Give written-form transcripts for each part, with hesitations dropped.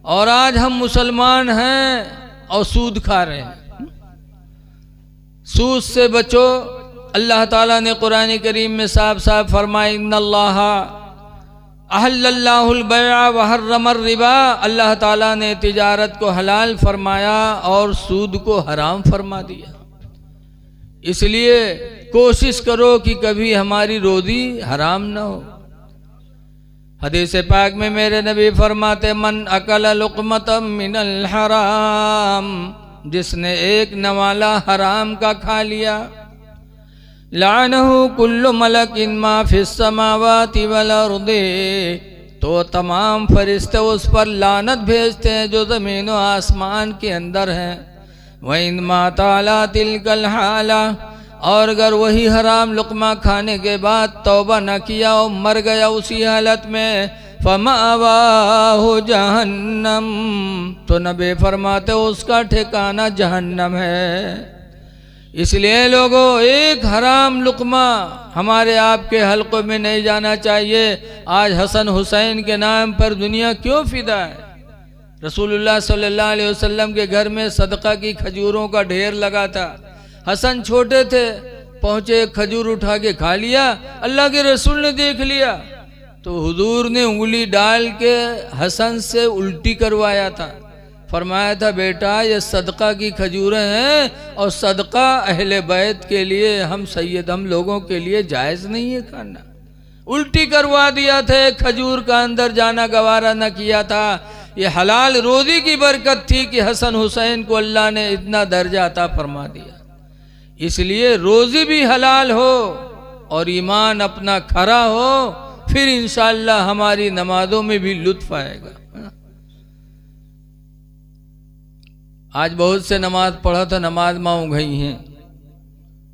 और आज हम मुसलमान हैं और सूद खा रहे हैं। सूद से बचो। अल्लाह ताला ने कुरान करीम में साफ साफ फरमाया, इन्नल्लाह अहल्लल्लाहुल बैअ व हर्रमर रिबा। अल्लाह ताला ने तिजारत को हलाल फरमाया और सूद को हराम फरमा दिया। इसलिए कोशिश करो कि कभी हमारी रोज़ी हराम न हो। हदीस पाक में मेरे नबी फरमाते, मन अकल लुक़मतम मिनल हराम, जिसने एक नवाला हराम का खा लिया, लानहु कुल्लु मलकिन मा फिस समावाति वल अर्दि, तो तमाम फरिश्ते उस पर लानत भेजते हैं जो ज़मीन व आसमान के अंदर हैं। व इन माता अला तिलकल हाला, और अगर वही हराम लुक़मा खाने के बाद तौबा न किया और मर गया उसी हालत में, फमावाहु जहन्नम, तो नबी फरमाते उसका ठिकाना जहन्नम है। इसलिए लोगों, एक हराम लुक़मा हमारे आपके हलक़ों में नहीं जाना चाहिए। आज हसन हुसैन के नाम पर दुनिया क्यों फिदा है? रसूलुल्लाह सल्लल्लाहु अलैहि वसल्लम के घर में सदका की खजूरों का ढेर लगा था। हसन छोटे थे, पहुँचे, खजूर उठा के खा लिया। अल्लाह के रसूल ने देख लिया तो हुजूर ने उंगली डाल के हसन से उल्टी करवाया था। फरमाया था, बेटा ये सदका की खजूरें हैं और सदका अहले बैत के लिए, हम सैयद, हम लोगों के लिए जायज़ नहीं है खाना। उल्टी करवा दिया था, खजूर का अंदर जाना गवारा न किया था। ये हलाल रोज़ी की बरकत थी कि हसन हुसैन को अल्लाह ने इतना दर्जा अता फरमा दिया। इसलिए रोज़ी भी हलाल हो और ईमान अपना खरा हो, फिर इंशाअल्लाह हमारी नमाजों में भी लुत्फ आएगा। आज बहुत से नमाज पढ़ा था, नमाज माँ गई हैं,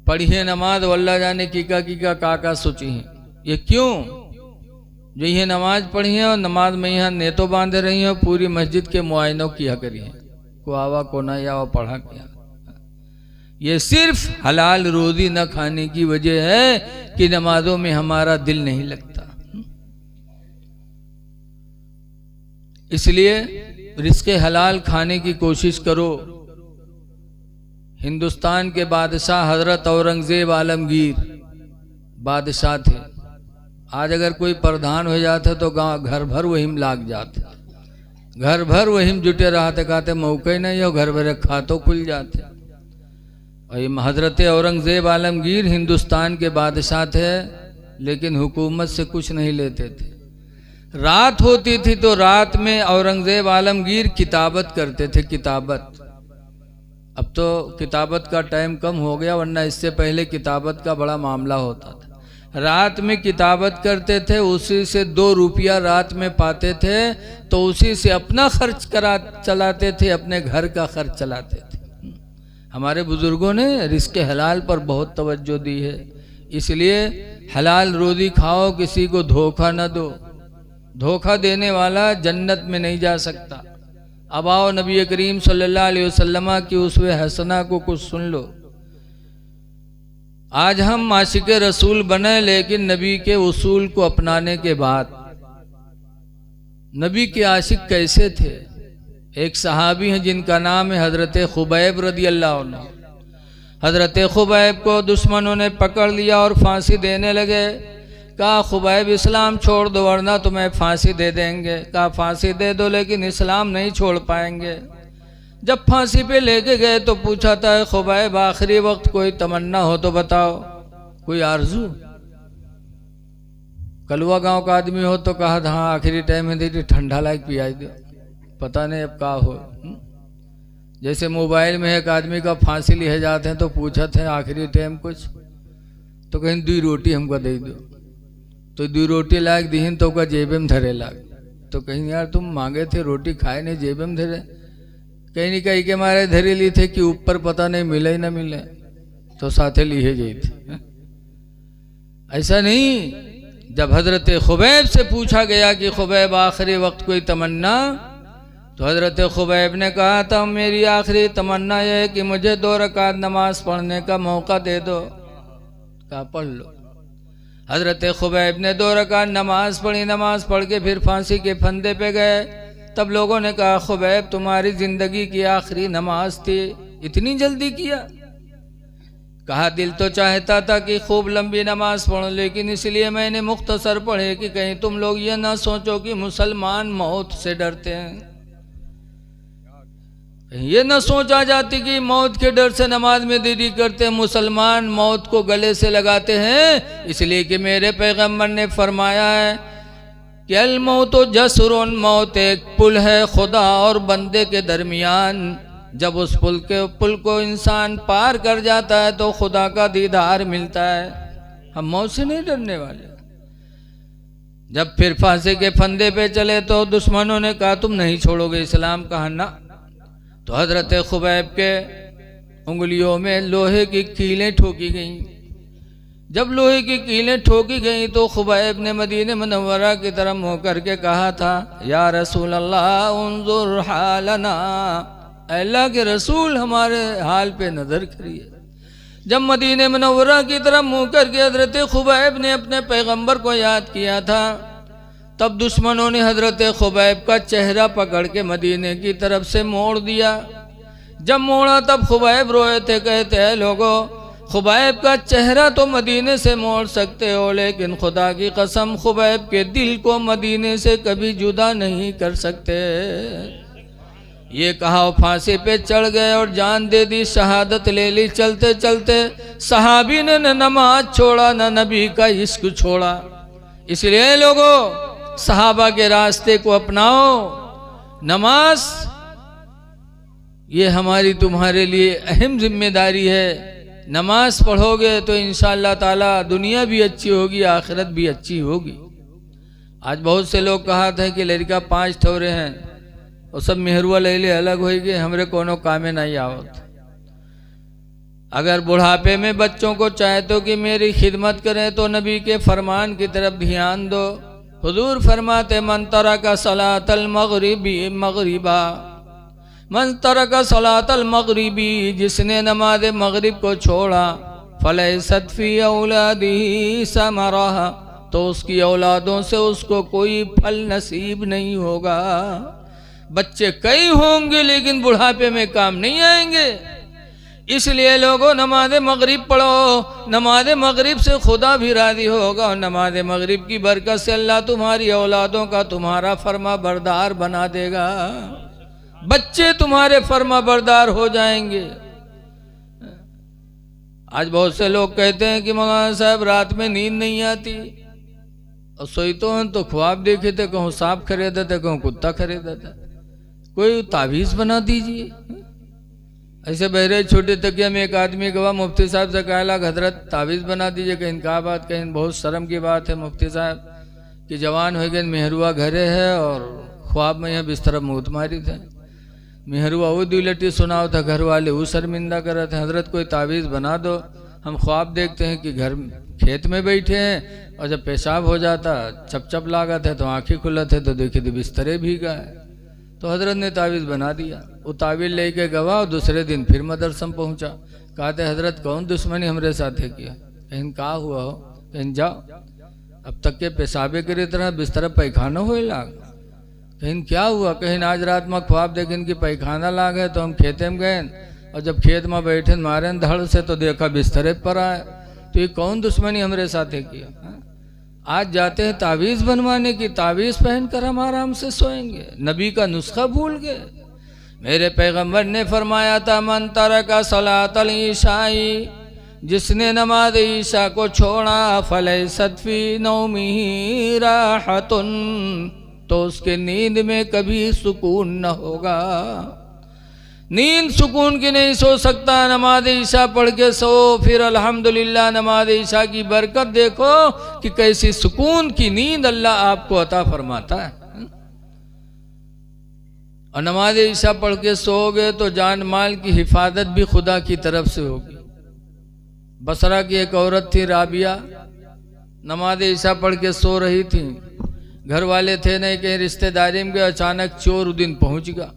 पढ़ी है नमाज, वल्ला जाने कीका काका सोची हैं। ये क्यों? जो ये नमाज पढ़ी है और नमाज में यहाँ नेतो बांधे रही हैं, पूरी मस्जिद के मुआयनों किया करी हैं, को आवा को ना या पढ़ा किया। ये सिर्फ हलाल रोज़ी न खाने की वजह है कि नमाजों में हमारा दिल नहीं लगता। इसलिए रिज़्क़े हलाल खाने की कोशिश करो। हिंदुस्तान के बादशाह हज़रत औरंगज़ेब आलमगीर बादशाह थे। आज अगर कोई प्रधान हो जाता तो गाँव घर भर वहीम लाग जाते, घर भर वहीम जुटे रहते, कहते मौके नहीं हो, घर भर खातों खुल जाते। और हज़रत औरंगज़ेब आलमगीर हिंदुस्तान के बादशाह थे, लेकिन हुकूमत से कुछ नहीं लेते थे। रात होती थी तो रात में औरंगज़ेब आलमगीर किताबत करते थे, किताबत। अब तो किताबत का टाइम कम हो गया, वरना इससे पहले किताबत का बड़ा मामला होता था। रात में किताबत करते थे, उसी से 2 रुपया रात में पाते थे, तो उसी से अपना खर्च चलाते थे, अपने घर का खर्च चलाते थे। हमारे बुज़ुर्गों ने रिज़्क़े हलाल पर बहुत तवज्जो दी है। इसलिए हलाल रोज़ी खाओ, किसी को धोखा न दो। धोखा देने वाला जन्नत में नहीं जा सकता। अब आओ नबी करीम सल्लल्लाहु अलैहि वसल्लम की उसवे हसना को कुछ सुन लो। आज हम आशिक रसूल बने, लेकिन नबी के उसूल को अपनाने के बाद नबी के आशिक कैसे थे? एक सहाबी हैं जिनका नाम है हज़रत खुबैब रदियल्लाहु अन्हु। हज़रत खुबैब को दुश्मनों ने पकड़ लिया और फांसी देने लगे। कहा, खुबैब इस्लाम छोड़ दो वरना तुम्हें फांसी दे देंगे। कहा, फांसी दे दो लेकिन इस्लाम नहीं छोड़ पाएंगे। जब फांसी पे लेके गए तो पूछा था, खुबैब आखिरी वक्त कोई तमन्ना हो तो बताओ, कोई आरजू? कलवा गांव का आदमी हो तो कहा, हाँ आखिरी टाइम में दे ठंडा लायक पियाई दो, पता नहीं अब क्या हो। जैसे मोबाइल में एक आदमी का फांसी लिए जाते हैं तो पूछा थे आखिरी टाइम कुछ, तो कहीं 2 रोटी हमको दे दो, तो 2 रोटी लायक दीन तो का जेबे में धरे लाग। तो कहीं यार तुम मांगे थे रोटी खाए नहीं, जेबे में धरे, कहीं नहीं कहीं के मारे धरे ली थे कि ऊपर पता नहीं मिले ही ना मिले, तो साथे लिए जाई थे। ऐसा नहीं। जब हजरत खुबैब से पूछा गया कि खुबैब आखिरी वक्त कोई तमन्ना, तो हजरत खुबैब ने कहा था, मेरी आखिरी तमन्ना यह है कि मुझे 2 रकात नमाज पढ़ने का मौका दे दो। कहा, पढ़ लो। हजरत खुबैब ने 2 रकात नमाज पढ़ी। नमाज पढ़ के फिर फांसी के फंदे पे गए। तब लोगों ने कहा, खुबैब तुम्हारी जिंदगी की आखिरी नमाज थी, इतनी जल्दी किया? कहा, दिल तो चाहता था कि खूब लंबी नमाज पढ़ो, लेकिन इसलिए मैंने मुख्तसर पढ़े कि कहीं तुम लोग ये ना सोचो कि मुसलमान मौत से डरते हैं। ये न सोचा जाती कि मौत के डर से नमाज में देरी करते हैं। मुसलमान मौत को गले से लगाते हैं, इसलिए कि मेरे पैगंबर ने फरमाया है कि अल मौत जसरुन, मौत एक पुल है खुदा और बंदे के दरमियान। जब उस पुल को इंसान पार कर जाता है तो खुदा का दीदार मिलता है। हम मौत से नहीं डरने वाले। जब फिर फांसी के फंदे पे चले तो दुश्मनों ने कहा, तुम नहीं छोड़ोगे इस्लाम? कहा ना। तो हजरत खुबैब के उंगलियों में लोहे की कीलें ठोकी गईं। जब लोहे की कीलें ठोकी गईं तो खुबैब ने मदीने मुनव्वरा की तरफ मुँह करके कहा था, या रसूल अल्लाह उन्जुर हालना, अल्लाह के रसूल हमारे हाल पे नजर करिए। जब मदीने मुनव्वरा की तरफ मुँह करके हजरत खुबैब ने अपने पैगंबर को याद किया था, तब दुश्मनों ने हजरत खुबैब का चेहरा पकड़ के मदीने की तरफ से मोड़ दिया। जब मोड़ा तब खुबैब रोए थे, कहते हैं, लोगों, खुबैब का चेहरा तो मदीने से मोड़ सकते हो, लेकिन खुदा की कसम खुबैब के दिल को मदीने से कभी जुदा नहीं कर सकते। ये कहा फांसी पे चढ़ गए और जान दे दी, शहादत ले ली। चलते चलते सहाबी ने न नमाज छोड़ा न नबी का इश्क छोड़ा। इसलिए लोगों, सहाबा के रास्ते को अपनाओ। नमाज ये हमारी तुम्हारे लिए अहम जिम्मेदारी है। नमाज पढ़ोगे तो इंशाअल्लाह ताला दुनिया भी अच्छी होगी, आखिरत भी अच्छी होगी। आज बहुत से लोग कहा था कि लड़का 5 ठौरे हैं और सब मेहरुआ ले ले अलग हो गए, हमरे कोनो कामे नहीं आवत। अगर बुढ़ापे में बच्चों को चाहते हो कि मेरी खिदमत करें तो नबी के फरमान की तरफ ध्यान दो। हुजूर फरमाते, मन तरका सलातल मगरिबी मगरिबा, मन तरका सलातल मगरिबी, जिसने नमाज मगरिब को छोड़ा, फलैसत फी औलादी समरा, तो उसकी औलादों से उसको कोई फल नसीब नहीं होगा। बच्चे कई होंगे लेकिन बुढ़ापे में काम नहीं आएंगे। इसलिए लोगों, नमाज मगरिब पढ़ो। नमाज मगरिब से खुदा भी राजी होगा और नमाज मगरिब की बरकत से अल्लाह तुम्हारी औलादों का तुम्हारा फर्मा बरदार बना देगा। बच्चे तुम्हारे फर्मा बरदार हो जाएंगे। आज बहुत से लोग कहते हैं कि मौलाना साहब रात में नींद नहीं आती, और सोई तो हैं तो ख्वाब देखे थे, कहूँ सांप खरीदा था, कहूँ कुत्ता खरीदा था, कोई ताबीज़ बना दीजिए। ऐसे बहरे छोटे तकिया में एक आदमी गवा मुफ्ती साहब से कहला, हजरत ताबीज़ बना दीजिए। कहीं का बात, कहीं बहुत शर्म की बात है मुफ्ती साहब कि जवान हो गए, मेहरुआ घरे है और ख्वाब में यहाँ बिस्तर मूत मारी थे। मेहरुआ वो दुलटी सुनाओ था, घर वाले वो शर्मिंदा कर रहे थे। हजरत कोई ताबीज़ बना दो, हम ख्वाब देखते हैं कि घर खेत में बैठे हैं और जब पेशाब हो जाता चप चप लागत है तो आँखें खुलत है तो देखे तो बिस्तरे भीगा है। तो हजरत ने ताबीज़ बना दिया। वो ताबीज़ लेके गवा और दूसरे दिन फिर मदरसा पहुंचा। कहते हजरत कौन दुश्मनी हमरे साथ है किया? कहीं का हुआ हो? कहीं जाओ, अब तक के पेशाबे करे तरह बिस्तर पैखाना हो लाग। कहीं क्या हुआ? कहीं आज रात में ख्वाब देखे इनकी पैखाना लाग है तो हम खेते में गए और जब खेत में बैठे मारे धड़ से तो देखा बिस्तरे पर आए। तो ये कौन दुश्मनी हमरे साथ है किया? आज जाते हैं ताबीज़ बनवाने की, ताबीज़ पहनकर हम आराम से सोएंगे। नबी का नुस्खा भूल गए। मेरे पैगंबर ने फरमाया था, मन तरका सलातल ईशाई, जिसने नमाज ईशा को छोड़ा, फलैसत फी नौमिही राहतुन, तो उसके नींद में कभी सुकून न होगा। नींद सुकून की नहीं सो सकता। नमाज ईशा पढ़ के सो, फिर अल्हम्दुलिल्लाह नमाज ईशा की बरकत देखो कि कैसी सुकून की नींद अल्लाह आपको अता फरमाता है। और नमाज ईशा पढ़ के सोओगे तो जान माल की हिफाजत भी खुदा की तरफ से होगी। बसरा की एक औरत थी राबिया, नमाज ईशा पढ़ के सो रही थी। घर वाले थे नहीं, कहीं रिश्तेदारी में गए, अचानक चोर उस दिन पहुंच गया।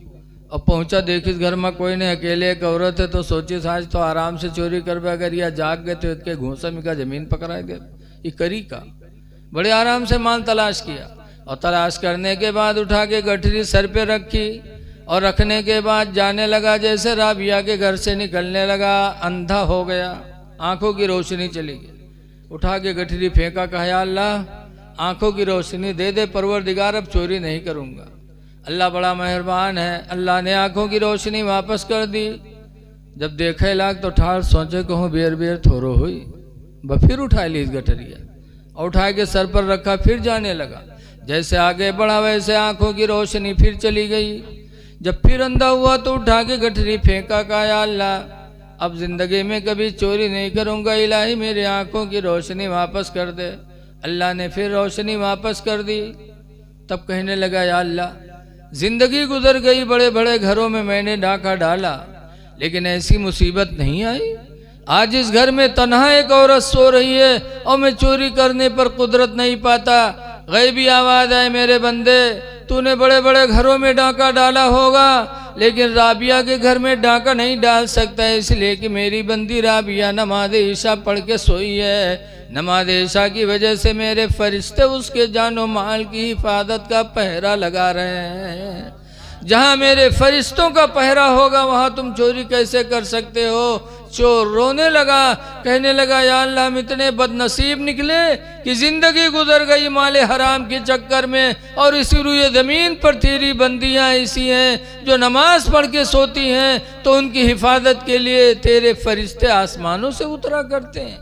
अब पहुंचा, देखी घर में कोई नहीं, अकेले एक औरत है। तो सोची आज तो आराम से चोरी कर पे, अगर यह जाग गए तो इसके घूसा में का जमीन पकड़ा गया। ये करी का बड़े आराम से माल तलाश किया। और तलाश करने के बाद उठा के गठरी सर पे रखी और रखने के बाद जाने लगा। जैसे राबिया के घर से निकलने लगा अंधा हो गया, आंखों की रोशनी चली गई। उठा के गठरी फेंका, कहा या अल्लाह आंखों की रोशनी दे दे परवरदिगार, अब चोरी नहीं करूँगा। अल्लाह बड़ा मेहरबान है, अल्लाह ने आंखों की रोशनी वापस कर दी। जब देखे लाग तो ठाड़ सोचे कहूँ बेर बेर थोरो हुई, फिर उठा ली इस गठरिया और उठा के सर पर रखा, फिर जाने लगा। जैसे आगे बढ़ा वैसे आंखों की रोशनी फिर चली गई। जब फिर अंधा हुआ तो उठा के गठरी फेंका, कहा या अल्लाह अब जिंदगी में कभी चोरी नहीं करूँगा, इलाही मेरी आंखों की रोशनी वापस कर दे। अल्लाह ने फिर रोशनी वापस कर दी। तब कहने लगा या अल्लाह जिंदगी गुजर गई, बड़े बड़े घरों में मैंने डाका डाला, लेकिन ऐसी मुसीबत नहीं आई। आज इस घर में तन्हा एक औरत सो रही है और मैं चोरी करने पर कुदरत नहीं पाता। गैबी आवाज़ है, मेरे बंदे तूने बड़े बड़े घरों में डाका डाला होगा, लेकिन राबिया के घर में डाका नहीं डाल सकता, इसलिए कि मेरी बंदी राबिया नमाज ईशा पढ़ के सोई है। नमाज ईशा की वजह से मेरे फरिश्ते उसके जानो माल की हिफाजत का पहरा लगा रहे हैं। जहाँ मेरे फरिश्तों का पहरा होगा वहाँ तुम चोरी कैसे कर सकते हो। चोर रोने लगा, कहने लगा या अल्लाह हम इतने बदनसीब निकले कि जिंदगी गुजर गई माले हराम के चक्कर में, और इसी रुए ज़मीन पर तेरी बंदियाँ ऐसी हैं जो नमाज पढ़ के सोती हैं, तो उनकी हिफाजत के लिए तेरे फरिश्ते आसमानों से उतरा करते हैं।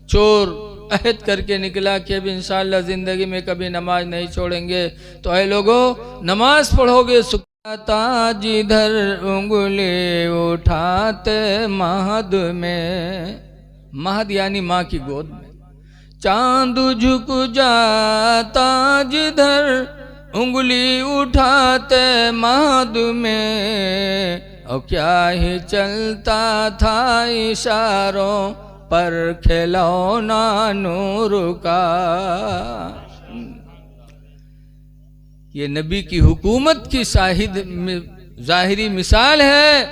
चोर अहद करके निकला कि अब इंशाअल्लाह ज़िंदगी में कभी नमाज नहीं छोड़ेंगे। तो ऐ लोगों नमाज पढ़ोगे जिधर उंगली उठाते महद में, महद यानी माँ की गोद में, चांद झुक जाता जिधर उंगली उठाते महद में, और क्या ही चलता था इशारों पर खिलौना नूर का। ये नबी की हुकूमत की ज़ाहिरी मिसाल है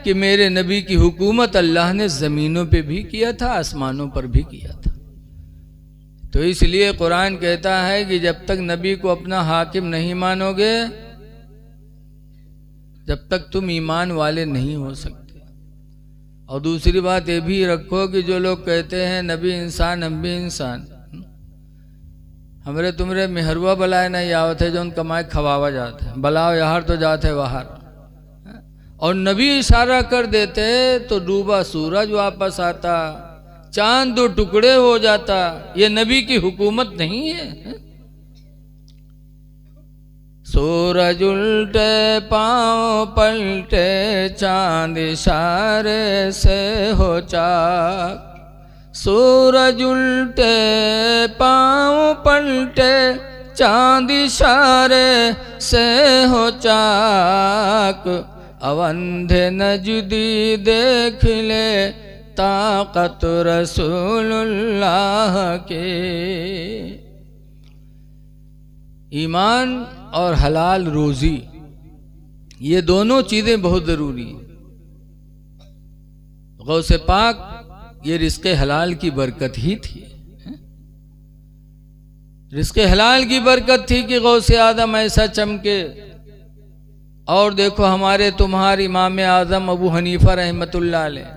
कि मेरे नबी की हुकूमत अल्लाह ने ज़मीनों पे भी किया था, आसमानों पर भी किया था। तो इसलिए कुरान कहता है कि जब तक नबी को अपना हाकिम नहीं मानोगे, जब तक तुम ईमान वाले नहीं हो सकते। और दूसरी बात ये भी रखो कि जो लोग कहते हैं नबी इंसान हम भी इंसान, हमरे तुमरे मेहरुआ बलाए नहीं आवत है जो उन कमाए खवावा जाते हैं, बलाओ यार तो जाते है बाहर। और नबी इशारा कर देते तो डूबा सूरज वापस आता, चांद दो टुकड़े हो जाता। ये नबी की हुकूमत नहीं है। सूरज उल्टे पांव पलटे, चांद इशारे से हो चाक। सूरज उल्टे पांव पलटे, चांद इशारे से हो चाक। अवंधे नजदी देख ले ताकत रसूलुल्लाह के। ईमान और हलाल रोजी ये दोनों चीज़ें बहुत ज़रूरी हैं। गौसे पाक ये रिज़्क़े हलाल की बरकत ही थी। रिज़्क़े हलाल की बरकत थी कि गौसे आदम ऐसा चमके। और देखो हमारे तुम्हारे इमाम आज़म अबू हनीफा रहमतुल्लाह अलैह,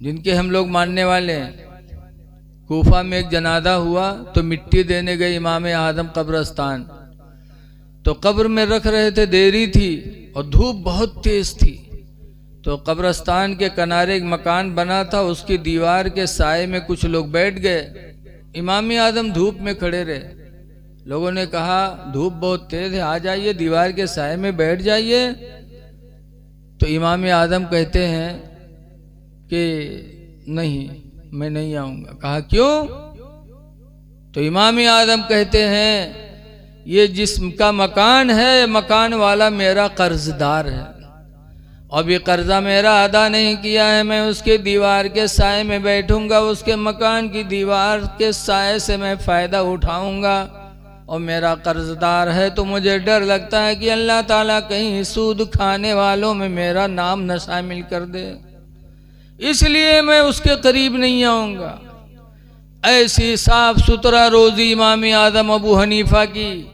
जिनके हम लोग मानने वाले हैं, कूफा में एक जनाजा हुआ तो मिट्टी देने गए इमाम आज़म कब्रस्तान। तो कब्र में रख रहे थे, देरी थी और धूप बहुत तेज थी। तो कब्रस्तान के किनारे एक मकान बना था, उसकी दीवार के साए में कुछ लोग बैठ गए। इमाम आज़म धूप में खड़े रहे। लोगों ने कहा धूप बहुत तेज है, आ जाइए दीवार के साए में बैठ जाइए। तो इमाम आज़म कहते हैं कि नहीं, मैं नहीं आऊँगा। कहा क्यों? तो इमाम आज़म कहते हैं ये जिसका मकान है, मकान वाला मेरा कर्जदार है, अब ये कर्जा मेरा अदा नहीं किया है, मैं उसके दीवार के साए में बैठूंगा, उसके मकान की दीवार के साए से मैं फ़ायदा उठाऊंगा, और मेरा कर्जदार है। तो मुझे डर लगता है कि अल्लाह ताला कहीं सूद खाने वालों में मेरा नाम न शामिल कर दे, इसलिए मैं उसके करीब नहीं आऊँगा। ऐसी साफ सुथरा रोजी इमाम आदम अबू हनीफा की।